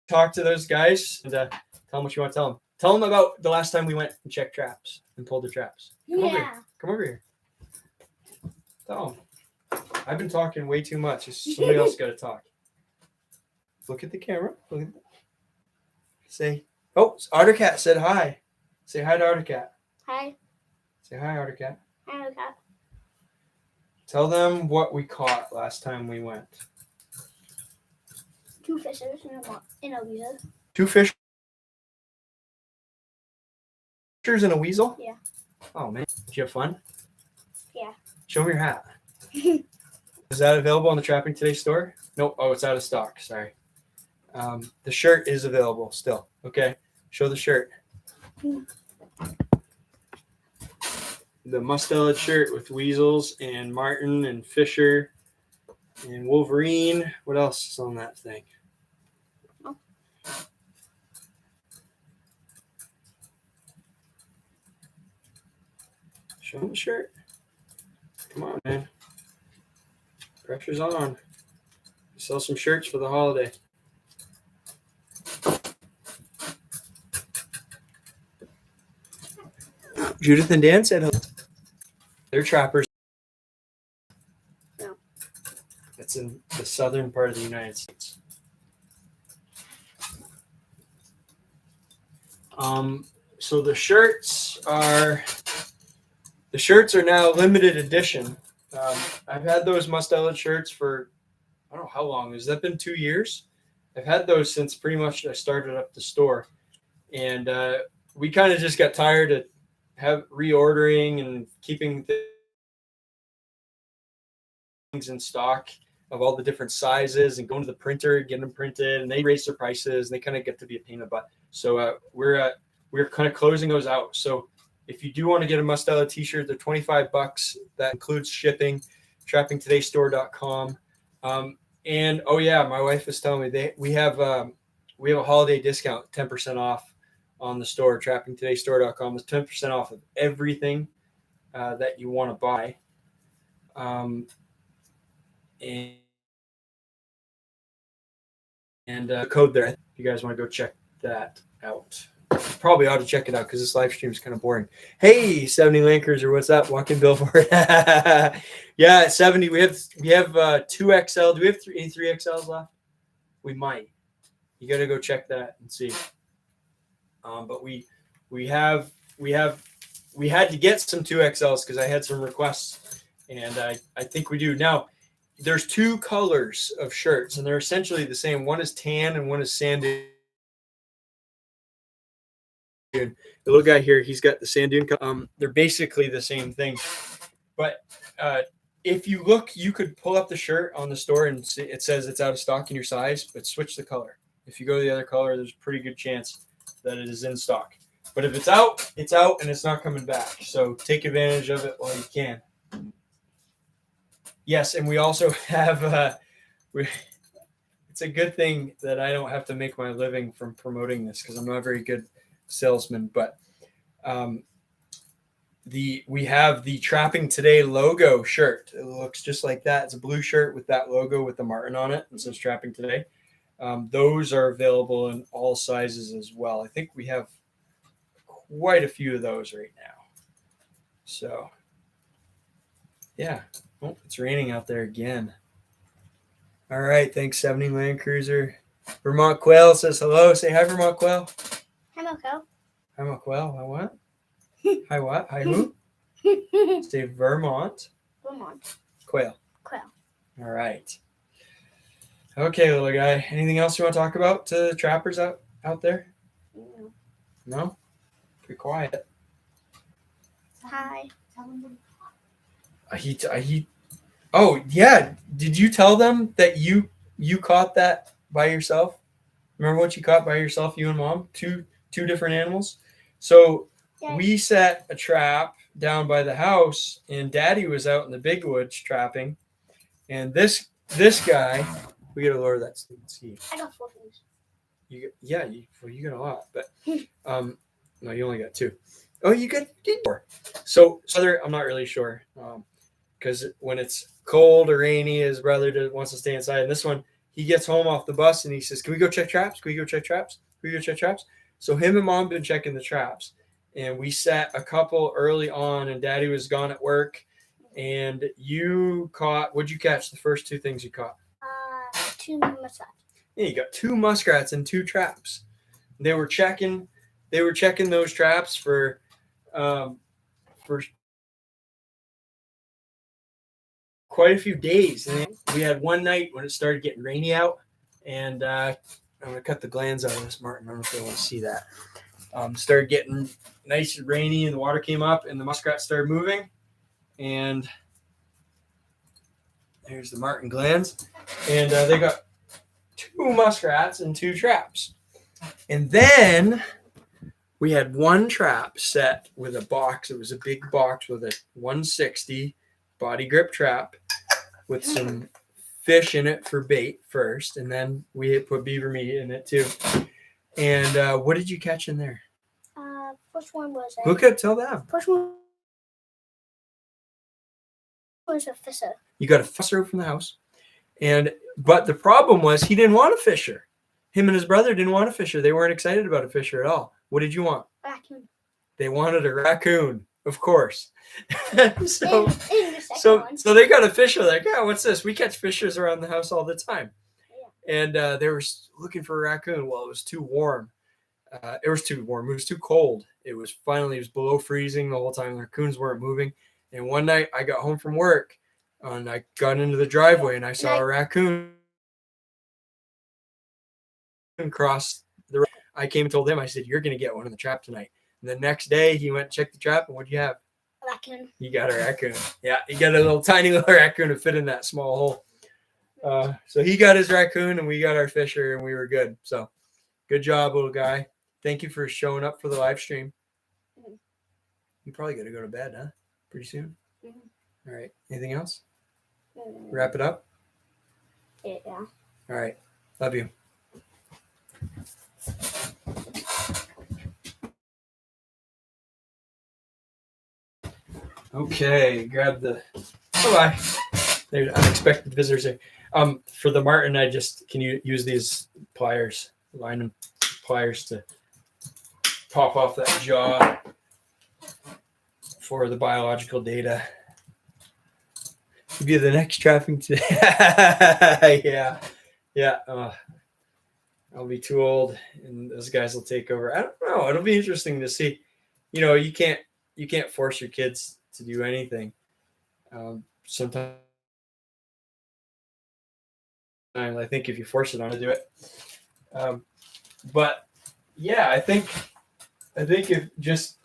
talk to those guys and tell them what you want to tell them. Tell them about the last time we went and checked traps and pulled the traps. Come over here. Tell them. I've been talking way too much. Somebody else got to talk. Look at the camera. Say, Ottercat said hi. Say hi to Ottercat. Hi. Say hi, Ottercat. Hi, Ottercat. Tell them what we caught last time we went. 2 fishers and a weasel. 2 fishers and a weasel? Yeah. Oh, man. Did you have fun? Yeah. Show me your hat. Is that available on the Trapping Today store? Nope. Oh, it's out of stock. Sorry. The shirt is available still. Okay. Show the shirt. The mustard shirt with weasels and marten and fisher. And Wolverine. What else is on that thing? Oh. Show him the shirt. Come on, man. Pressure's on. Sell some shirts for the holiday. Judith and Dan said hello. They're trappers. No. That's in the southern part of the United States. So the shirts are now limited edition. I've had those Mustela shirts for I don't know how long. Has that been 2 years? I've had those since pretty much I started up the store, and we kind of just got tired of reordering and keeping things in stock of all the different sizes and going to the printer, getting them printed, and they raise their prices and they kind of get to be a pain in the butt. So we're kind of closing those out. So if you do want to get a Mustela t-shirt, they're $25. That includes shipping. Trappingtodaystore.com. And oh yeah, my wife was telling me we have a holiday discount, 10% off on the store. Trappingtodaystore.com is 10% off of everything that you want to buy. And code there if you guys want to go check that out. Probably ought to check it out because this live stream is kind of boring. Hey, 70 Land Cruiser, what's up? Walking billboard. Yeah, 70. We have 2XL. Do we have any 3XLs left? We might. You got to go check that and see. But we had to get some 2XLs because I had some requests, and I think we do now. There's 2 colors of shirts, and they're essentially the same. One is tan and one is sand dune. The little guy here, he's got the sand dune. They're basically the same thing. But if you look, you could pull up the shirt on the store and see, it says it's out of stock in your size, but switch the color. If you go to the other color, there's a pretty good chance that it is in stock. But if it's out, and it's not coming back. So take advantage of it while you can. Yes, and we also have it's a good thing that I don't have to make my living from promoting this because I'm not a very good salesman. But we have the Trapping Today logo shirt. It looks just like that. It's a blue shirt with that logo with the marten on it. It says Trapping Today. Those are available in all sizes as well. I think we have quite a few of those right now. So, yeah. Oh, it's raining out there again. All right. Thanks, 70 Land Cruiser. Vermont Quail says hello. Say hi, Vermont Quail. Hi, Moko. Hi, Vermont Quail. Hi, what? Hi, what? Hi, who? Say Vermont. Vermont. Quail. Quail. All right. Okay, little guy. Anything else you want to talk about to the trappers out there? No. No? Pretty quiet. Hi. Oh yeah. Did you tell them that you caught that by yourself? Remember what you caught by yourself, you and Mom? Two different animals. So Yeah. we set a trap down by the house, and Daddy was out in the big woods trapping, and this guy. We gotta lower that seat. I got 4 things. You got a lot, but no, you only got 2. Oh, you got 4. So I'm not really sure, because when it's cold or rainy, his brother wants to stay inside. And this one, he gets home off the bus and he says, "Can we go check traps? Can we go check traps? Can we go check traps?" So him and Mom been checking the traps, and we set a couple early on, and Daddy was gone at work, and you caught. What'd you catch? The first 2 things you caught? 2 muskrats. Yeah, you got 2 muskrats and 2 traps. They were checking those traps for quite a few days. And we had one night when it started getting rainy out, and I'm gonna cut the glands out of this marten. I don't know if they want to see that. Started getting nice and rainy, and the water came up, and the muskrats started moving, and there's the marten glands, and they got 2 muskrats and 2 traps. And then we had 1 trap set with a box. It was a big box with a 160 body grip trap with some fish in it for bait first, and then we put beaver meat in it too. And what did you catch in there? First one was Look at tell them. First one was a fisher. You got a fisher from the house, but the problem was he didn't want a fisher. Him and his brother didn't want a fisher. They weren't excited about a fisher at all. What did you want? Raccoon. They wanted a raccoon, of course. so they got a fisher. Like, yeah, what's this? We catch fishers around the house all the time. Yeah. And they were looking for a raccoon. Well, it was too warm. It was too warm. It was too cold. It was below freezing the whole time. The raccoons weren't moving. And one night I got home from work and I got into the driveway and I saw a raccoon cross the road. I came and told him, I said, you're going to get one in the trap tonight. And the next day he went and checked the trap. And what do you have? A raccoon. You got a raccoon. Yeah, he got a tiny little raccoon to fit in that small hole. So he got his raccoon and we got our fisher and we were good. So good job, little guy. Thank you for showing up for the live stream. Mm-hmm. You probably got to go to bed, huh? Pretty soon. Mm-hmm. All right. Anything else? Mm-hmm. Wrap it up? Yeah. All right. Love you. Okay. Grab the... Bye-bye. There's unexpected visitors here. For the marten, can you use these pliers? Line them pliers to pop off that jaw for the biological data. Be the next trapping today. yeah. I'll be too old, and those guys will take over. I don't know. It'll be interesting to see. You can't force your kids to do anything. Sometimes I think if you force it on to do it. But yeah, I think if just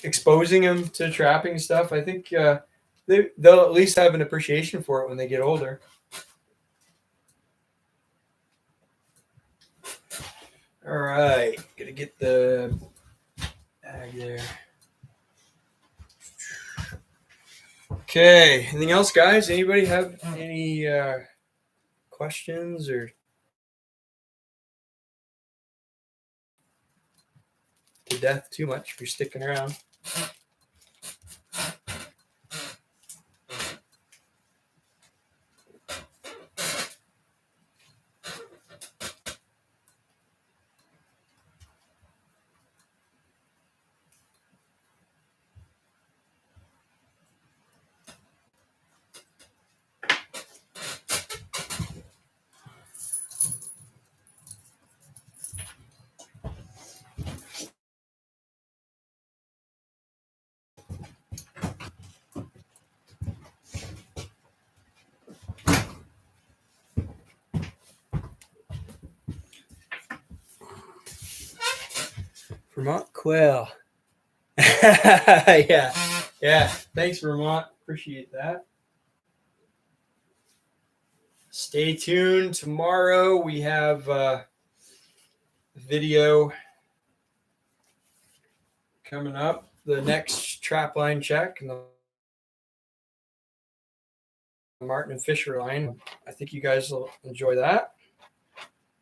exposing them to trapping stuff, I think they'll at least have an appreciation for it when they get older. All right, gonna get the bag there. Okay, anything else, guys? Anybody have any questions or to death too much if you're sticking around? Vermont quail. Yeah. Thanks, Vermont. Appreciate that. Stay tuned. Tomorrow we have a video coming up. The next trap line check and the marten and fisher line. I think you guys will enjoy that.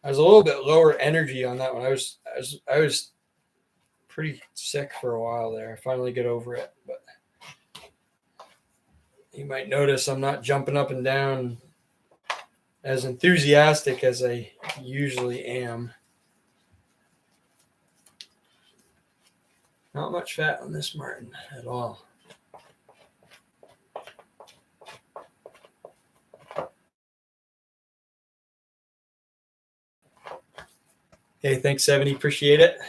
I was a little bit lower energy on that one. I was pretty sick for a while there. I finally get over it, but you might notice I'm not jumping up and down as enthusiastic as I usually am. Not much fat on this marten at all. Hey, thanks, 70. Appreciate it.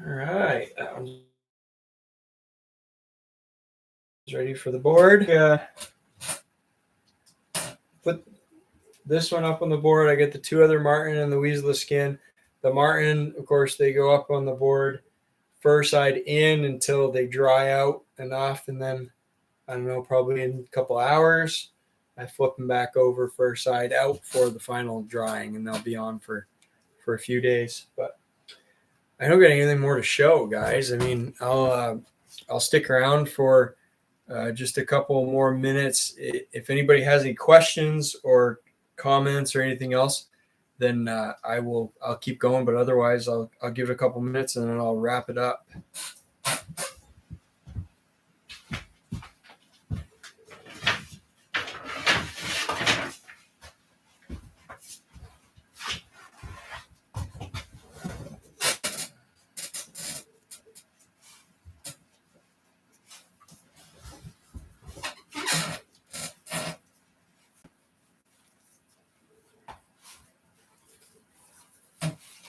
All right, that one's ready for the board. Put this one up on the board. I get the two other marten and the weasel skin. The marten, of course, they go up on the board, fur side in until they dry out enough, and then I don't know, probably in a couple hours, I flip them back over fur side out for the final drying, and they'll be on for a few days. But I don't got anything more to show, guys. I mean, I'll stick around for just a couple more minutes. If anybody has any questions or comments or anything else, then I'll keep going. But otherwise, I'll give it a couple minutes and then I'll wrap it up.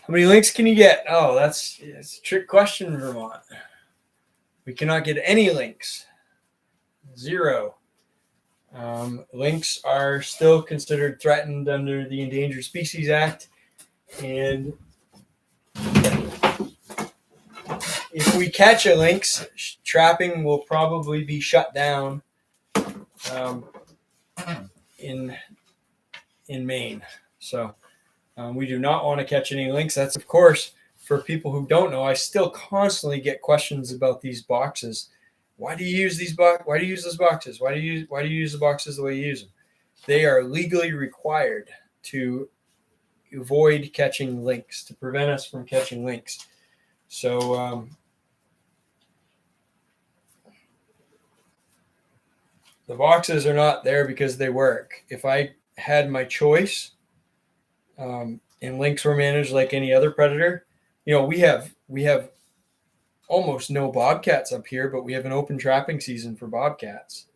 How many links can you get? Oh, it's a trick question, Vermont. We cannot get any links. 0. Lynx are still considered threatened under the Endangered Species Act, and if we catch a lynx, trapping will probably be shut down in Maine. So we do not want to catch any lynx. That's, of course, for people who don't know, I still constantly get questions about these boxes. Why do you use these Why do you use those boxes? Why do you use the boxes the way you use them? They are legally required to avoid catching lynx, to prevent us from catching lynx. So the boxes are not there because they work. If I had my choice, and lynx were managed like any other predator, we have almost no bobcats up here, but we have an open trapping season for bobcats.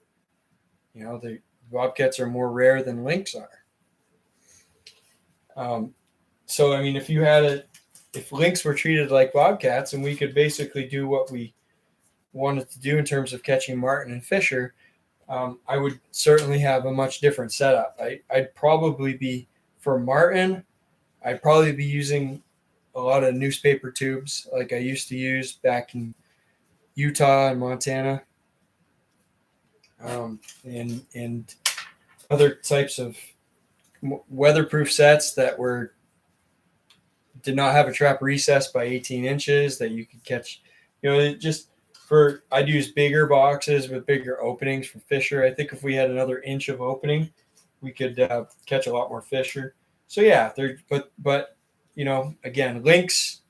The bobcats are more rare than lynx are. So I mean, if lynx were treated like bobcats and we could basically do what we wanted to do in terms of catching marten and fisher, I would certainly have a much different setup. I'd probably be, for marten, I'd probably be using a lot of newspaper tubes like I used to use back in Utah and Montana, and other types of weatherproof sets that did not have a trap recess by 18 inches that you could catch. I'd use bigger boxes with bigger openings for fisher. I think if we had another inch of opening, we could catch a lot more fisher. So yeah, but again, lynx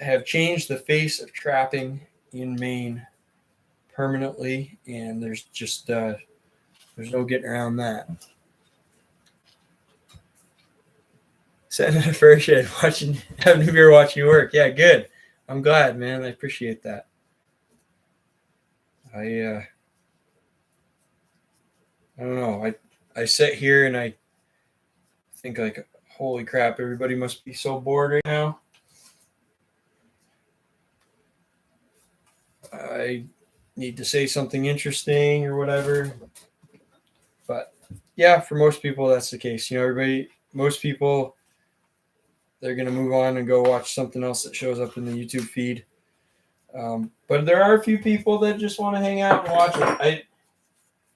have changed the face of trapping in Maine permanently, and there's no getting around that. Sitting in a fur shed having a beer watching you work. Yeah, good. I'm glad, man. I appreciate that. I don't know. I sit here and I think like, holy crap, everybody must be so bored right now. I need to say something interesting or whatever. But yeah, for most people, that's the case. Most people, they're going to move on and go watch something else that shows up in the YouTube feed. But there are a few people that just want to hang out and watch it.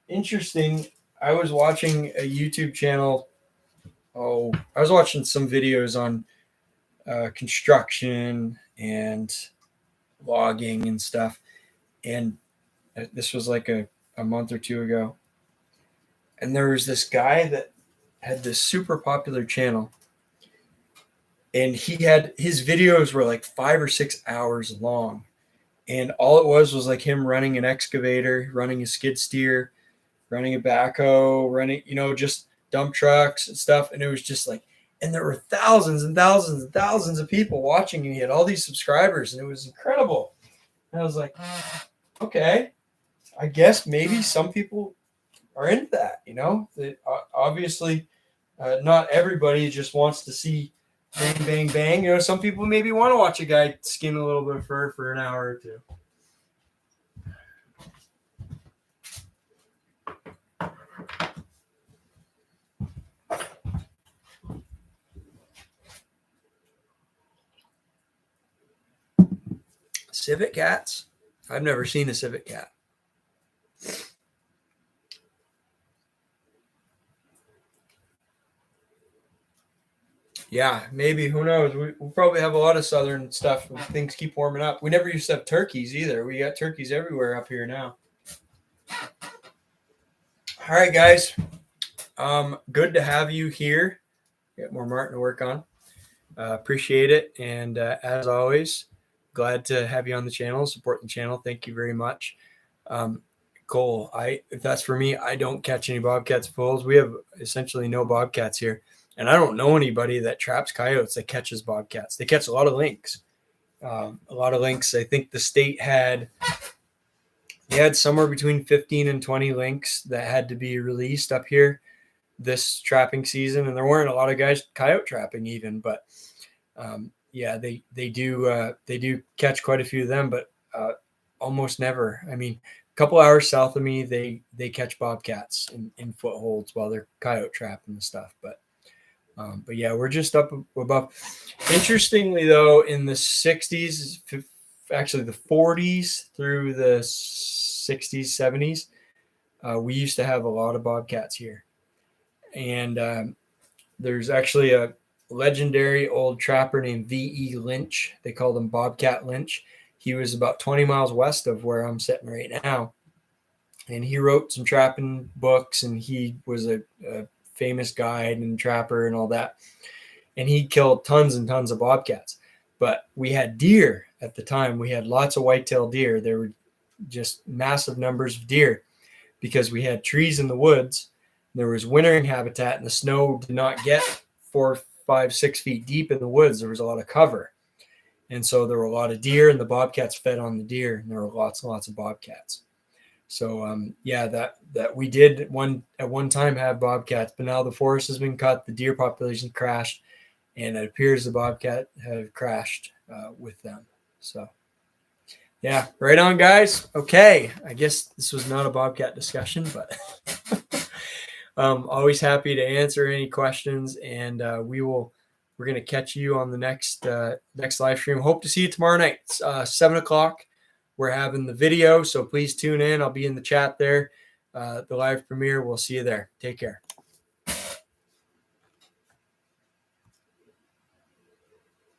Interesting. I was watching a YouTube channel. I was watching some videos on construction and logging and stuff. And this was like a month or two ago. And there was this guy that had this super popular channel. And his videos were like 5 or 6 hours long. And all it was like him running an excavator, running a skid steer, running a backhoe, running, just dump trucks and stuff. And it was just like, and there were thousands and thousands and thousands of people watching. And he had all these subscribers, and it was incredible. And I was like, okay, I guess maybe some people are into that, obviously not everybody just wants to see bang, bang, bang. Some people maybe want to watch a guy skin a little bit of fur for an hour or two. Civet cats? I've never seen a civet cat. Yeah, maybe. Who knows? We'll probably have a lot of southern stuff when things keep warming up. We never used to have turkeys either. We got turkeys everywhere up here now. All right, guys. Good to have you here. Got more marten to work on. Appreciate it. And as always, glad to have you on the channel, support the channel. Thank you very much. Cole, if that's for me, I don't catch any bobcats foals. We have essentially no bobcats here. And I don't know anybody that traps coyotes that catches bobcats. They catch a lot of lynx. I think the state had somewhere between 15 and 20 lynx that had to be released up here this trapping season, and there weren't a lot of guys coyote trapping even, but they do catch quite a few of them, but almost never. I mean, a couple hours south of me, they catch bobcats in footholds while they're coyote trapping and stuff, but yeah, we're just up above. Interestingly, though, in the 60s, actually the 40s through the 60s, 70s, we used to have a lot of bobcats here. And there's actually a legendary old trapper named V.E. Lynch. They called him Bobcat Lynch. He was about 20 miles west of where I'm sitting right now. And he wrote some trapping books, and he was a famous guide and trapper and all that. And he killed tons and tons of bobcats. But we had deer at the time. We had lots of white-tailed deer. There were just massive numbers of deer because we had trees in the woods. There was wintering habitat, and the snow did not get 4, 5, 6 feet deep in the woods. There was a lot of cover. And so there were a lot of deer, and the bobcats fed on the deer, and there were lots and lots of bobcats. So, that we did at one time have bobcats, but now the forest has been cut, the deer population crashed, and it appears the bobcat have crashed with them. So, yeah, right on, guys. Okay, I guess this was not a bobcat discussion, but always happy to answer any questions, and we're going to catch you on the next live stream. Hope to see you tomorrow night, 7 o'clock. We're having the video, so please tune in. I'll be in the chat there. The live premiere. We'll see you there. Take care.